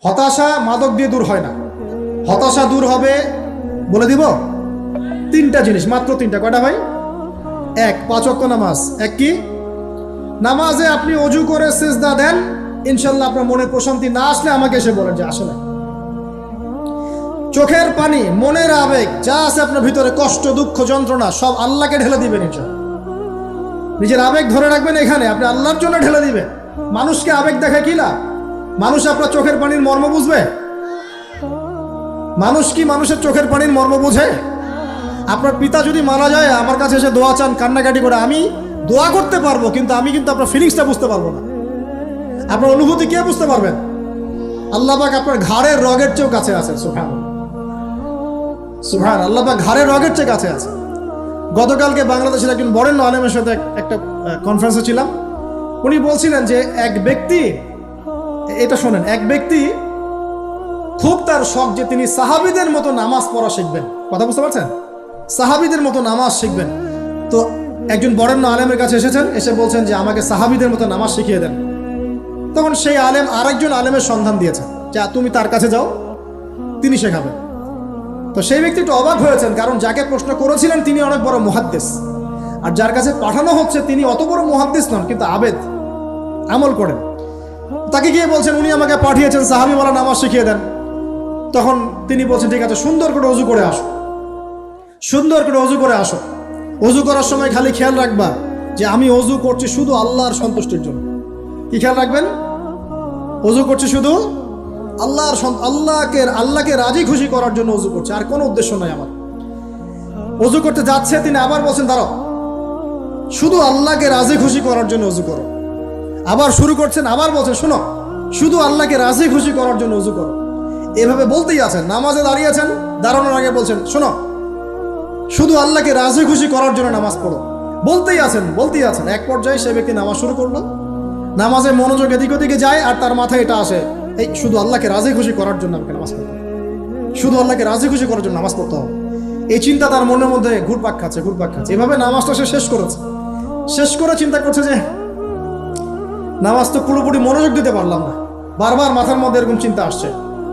হতাশা মাদক দিয়ে দূর হয় না। হতাশা দূর হবে, বলে দিব, তিনটা জিনিস, মাত্র তিনটা। কয়টা ভাই? এক, 5 ওয়াক্ত নামাজ। এক কি? নামাজে আপনি অজু করে সিজদা দেন, ইনশাল্লাহ আপনার মনে প্রশান্তি না আসলে আমাকে এসে বলেন যে আসলে। চোখের পানি, মনের আবেগ যা আছে আপনার ভিতরে, কষ্ট, দুঃখ, যন্ত্রণা, সব আল্লাহকে ঢেলে দিবেন ইনশাল্লাহ। নিজের আবেগ ধরে রাখবেন এখানে, আপনি আল্লাহর জন্য ঢেলে দিবেন। মানুষকে আবেগ দেখে কি লাভ? মানুষ আপনার চোখের পানির মর্ম বুঝবে? মানুষ কি মানুষের চোখের পানির মর্ম বুঝে? আপনার পিতা যদি মারা যায়, আমার কাছে এসে দোয়া চান কান্নাকাটি করে, আমি দোয়া করতে পারবো, কিন্তু আমি কিন্তু আপনার ফিলিংসটা বুঝতে পারবো না। আপনার অনুভূতি কে বুঝতে পারবেন? আল্লাহ পাক আপনার ঘাড়ের রগের চেয়েও কাছে আছে। সুবহানাল্লাহ, সুবহানাল্লাহ, আল্লাহ পাক ঘাড়ের রগের চেয়ে কাছে আছে। গতকালকে বাংলাদেশের একজন বরেণ্য আলেমের সাথে একটা কনফারেন্সে ছিলাম। উনি বলছিলেন যে এক ব্যক্তি, এটা শোনেন, এক ব্যক্তি খুব তার শখ যে তিনি সাহাবীদের মতো নামাজ পড়া শিখবেন। কথা বুঝতে পারছেন? সাহাবীদের মতো নামাজ শিখবেন। তো একজন বরেণ্য আলেমের কাছে এসেছেন, এসে বলছেন যে আমাকে সাহাবীদের মতো নামাজ শিখিয়ে দেন। তখন সেই আলেম আরেকজন আলেমের সন্ধান দিয়েছেন, যা তুমি তার কাছে যাও, তিনি শেখাবেন। তো সেই ব্যক্তি একটু অবাক হয়েছেন, কারণ যাকে প্রশ্ন করেছিলেন তিনি অনেক বড় মুহাদ্দিস, আর যার কাছে পাঠানো হচ্ছে তিনি অত বড় মুহাদ্দিস নন, কিন্তু আবেদ, আমল করেন। তাকে গিয়ে বলছেন উনি আমাকে পাঠিয়েছেন সাহাবীওয়ালা নামাজ শিখিয়ে দেন। তখন তিনি বলছেন ঠিক আছে, সুন্দর করে অজু করে আসো, সুন্দর করে অজু করে আসো। অজু করার সময় খালি খেয়াল রাখবা যে আমি অজু করছি শুধু আল্লাহর সন্তুষ্টির জন্য। কি খেয়াল রাখবেন? অজু করছি শুধু আল্লাহকে রাজি খুশি করার জন্য অজু করছে, আর কোনো উদ্দেশ্য নাই আমার। অজু করতে যাচ্ছে, তিনি আবার বলছেন দাঁড়াও, শুধু আল্লাহকে রাজি খুশি করার জন্য অজু করো। আবার শুরু করছেন, আবার বলছেন শোনো, শুধু আল্লাহকে রাজি খুশি করার জন্য অজু করো। এভাবে বলতেই আছেন, নামাজে দাঁড়িয়েছেন, দাঁড়ানোর আগে বলছেন শোনো, শুধু আল্লাহকে রাজি খুশি করার জন্য নামাজ পড়ো। বলতেই আছেন, বলতেই আছেন। এক পর্যায়ে সে ব্যক্তি নামাজ শুরু করলো, নামাজে মনোযোগ এদিক ওদিকে যায়, আর তার মাথায় এটা আসে, এই শুধু আল্লাহকে রাজি খুশি করার জন্য আমাকে নামাজ পড়তে হবে, শুধু আল্লাহকে রাজি খুশি করার জন্য নামাজ পড়তে হবে। এই চিন্তা তার মনের মধ্যে ঘুরপাক খাচ্ছে, ঘুরপাক খাচ্ছে। এভাবে নামাজটা সে শেষ করেছে। শেষ করে চিন্তা করছে যে নামাজ তো পুরোপুরি মনোযোগ দিতে পারলাম না। বারবার মাথার মধ্যে এরকম চিন্তা আসছে,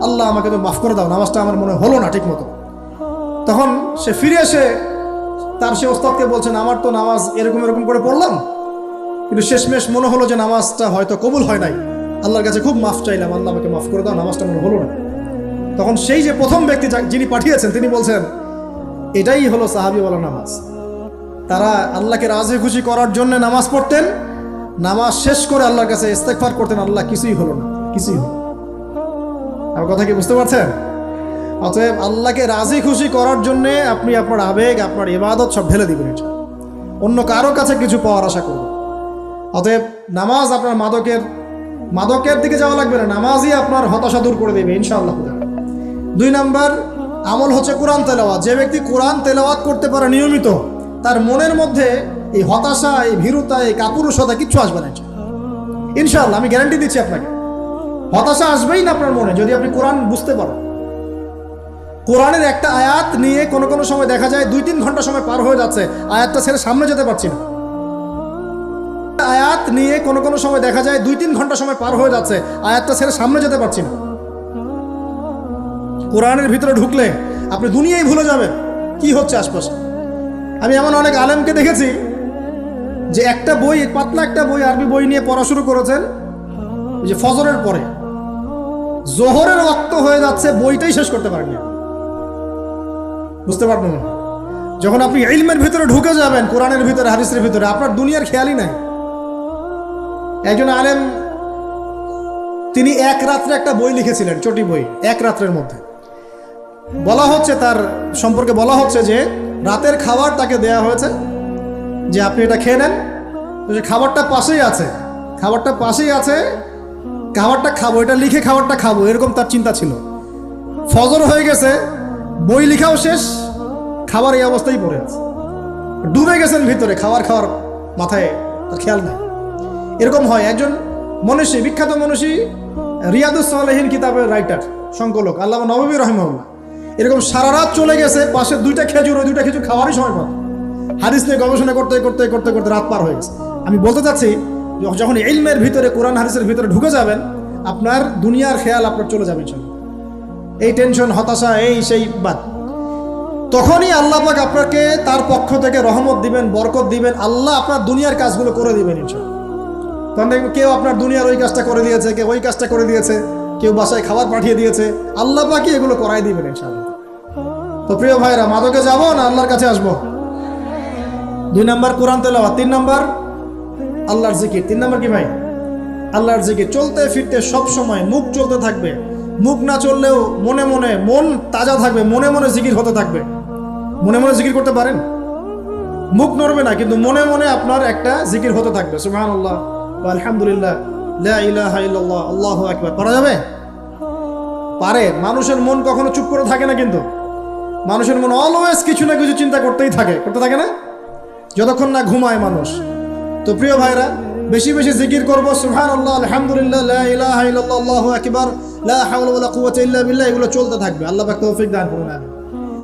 আল্লাহ আমাকে তো মাফ করে দাও, নামাজটা আমার মনে হলো না ঠিক মতো। তখন সে ফিরে এসে তার সে ওস্তাদকে বলছেন আমার তো নামাজ এরকম এরকম করে পড়লাম, কিন্তু শেষমেশ মনে হলো যে নামাজটা হয়তো কবুল হয় নাই, আল্লাহর কাছে খুব মাফ চাইলাম, আল্লাহ আমাকে মাফ করে দাও, নামাজটা মনে হলো না। তখন সেই যে প্রথম ব্যক্তি যিনি পাঠিয়েছেন তিনি বলছেন এটাই হলো সাহাবীওয়ালা নামাজ। তারা আল্লাহকে রাজি খুশি করার জন্য নামাজ পড়তেন, নামাজ শেষ করে আল্লাহর কাছে ইস্তেগফার করতেন, আল্লাহ কিছুই হলো না, কিছুই হলো। আমার কথা কি বুঝতে পারছেন? অতএব আল্লাহকে রাজি খুশি করার জন্যে আপনি আপনার আবেগ, আপনার ইবাদত সব ঢেলে দিবেন, অন্য কারো কাছে কিছু পাওয়ার আশা করবেন। অতএব নামাজ আপনার মাদকের দিকে যাওয়া লাগবে না, নামাজই আপনার হতাশা দূর করে দেবে ইনশাআল্লাহ। 2 নাম্বার আমল হচ্ছে কোরআন তেলাওয়াত। যে ব্যক্তি কোরআন তেলাওয়াত করতে পারে নিয়মিত, তার মনের মধ্যে এই হতাশা, এই ভীরুতা, এই কাপুরুষতা কিচ্ছু আসবে না ইনশাআল্লাহ। আমি গ্যারান্টি দিচ্ছি আপনাকে, হতাশা আসবেই না আপনার মনে যদি আপনি কোরআন বুঝতে পারেন। কোরআনের একটা আয়াত নিয়ে কোনো কোনো সময় দেখা যায় 2-3 ঘন্টা সময় পার হয়ে যাচ্ছে, আয়াতটা ছেড়ে সামনে যেতে পারছি না। আয়াত নিয়ে কোনো কোনো সময় দেখা যায় 2-3 ঘন্টা সময় পার হয়ে যাচ্ছে, আয়াতটা ছেড়ে সামনে যেতে পারছি না। কোরআনের ভিতরে ঢুকলে আপনি দুনিয়ায় ভুলে যাবেন কি হচ্ছে আশপাশে। আমি এমন অনেক আলেমকে দেখেছি যে একটা বই, পাতলা একটা বই, আরবি বই নিয়ে পড়া শুরু করেছেন, যে ফজরের পরে জোহরের ওয়াক্ত হয়ে যাচ্ছে, বইটাই শেষ করতে পারেননি। বুঝতে পারবেন না, যখন আপনি ইলমের ভিতরে ঢুকে যাবেন, কোরআনের ভিতরে, হাদিসের ভিতরে, আপনার দুনিয়ার খেয়ালই নাই। একজন আলেম তিনি এক রাত্রে একটা বই লিখেছিলেন, চটি বই, এক রাত্রের মধ্যে। বলা হচ্ছে তার সম্পর্কে বলা হচ্ছে যে রাতের খাবার তাকে দেয়া হয়েছে যে আপনি এটা খেয়ে নেন। যে খাবারটা পাশেই আছে, খাবারটা পাশেই আছে, খাবারটা খাবো, এটা লিখে খাবারটা খাবো, এরকম তার চিন্তা ছিল। ফজর হয়ে গেছে, বই লিখাও শেষ, খাবার এই অবস্থায় পড়ে আছে, ডুবে গেছেন ভিতরে, খাওয়ার মাথায় তার খেয়াল নাই। এরকম হয়। একজন মনীষী, বিখ্যাত মনীষী, রিয়াদুস সালেহীন কিতাবের রাইটার, সংকলক আল্লামা নববী রাহিমাহুল্লাহ, এরকম সারা রাত চলে গেছে, পাশে 2টা খেজুর, ওই 2টা খেজুর খাওয়ারই সময় পাবে। হাদিস নিয়ে গবেষণা করতে করতে করতে করতে রাত পার হয়ে গেছে। আমি বলতে চাচ্ছি, যখন ইলমের ভিতরে, কোরআন হাদিসের ভিতরে ঢুকে যাবেন, আপনার দুনিয়ার খেয়াল আপনার চলে যাবে ইনশাআল্লাহ। এই টেনশন, হতাশা, এই সেই বাদ। তখনই আল্লাহ পাক আপনাকে তার পক্ষ থেকে রহমত দিবেন, বরকত দিবেন, আল্লাহ আপনার দুনিয়ার কাজগুলো করে দিবেন ইনশাআল্লাহ। তখন দেখবেন কেউ আপনার দুনিয়ার ওই কাজটা করে দিয়েছে, কেউ ওই কাজটা করে দিয়েছে, কেউ বাসায় খাবার পাঠিয়ে দিয়েছে, আল্লাহ পাকই এগুলো করাই দিবেন ইনশাআল্লাহ। তো প্রিয় ভাইরা, মাদকে যাব না আল্লাহর কাছে আসবো? 2 নাম্বার কোরআন তেলাওয়াত, 3 নাম্বার আল্লাহর জিকির। 3 নাম্বার কি ভাই? আল্লাহর জিকির। চলতে ফিরতে সব সময় মুখ চলতে থাকবে, মুখ না চললেও মনে মনে মন তাজা থাকবে, মনে মনে জিকির হতে থাকবে। মনে মনে জিকির করতে পারেন? মুখ নড়বে না, কিন্তু মনে মনে আপনার একটা জিকির হতে থাকবে। সুবহানাল্লাহ ওয়া আলহামদুলিল্লাহ লা ইলাহা ইল্লাল্লাহ আল্লাহু আকবার। করা যাবে? পারে। মানুষের মন কখনো চুপ করে থাকে না, কিন্তু মানুষের মন অলওয়েজ কিছু না কিছু চিন্তা করতেই থাকে, করতে থাকে না, যতক্ষণ না ঘুমায় মানুষ। তো প্রিয় ভাইরা, বেশি বেশি জিকির করবো। সুবহানাল্লাহ, আলহামদুলিল্লাহ, লা ইলাহা ইল্লাল্লাহ আল্লাহু আকবার, লা হাওলা ওয়ালা কুওয়াতা ইল্লা বিল্লাহ, এগুলো চলতে থাকবে। আল্লাহ পাক তৌফিক দান করুন।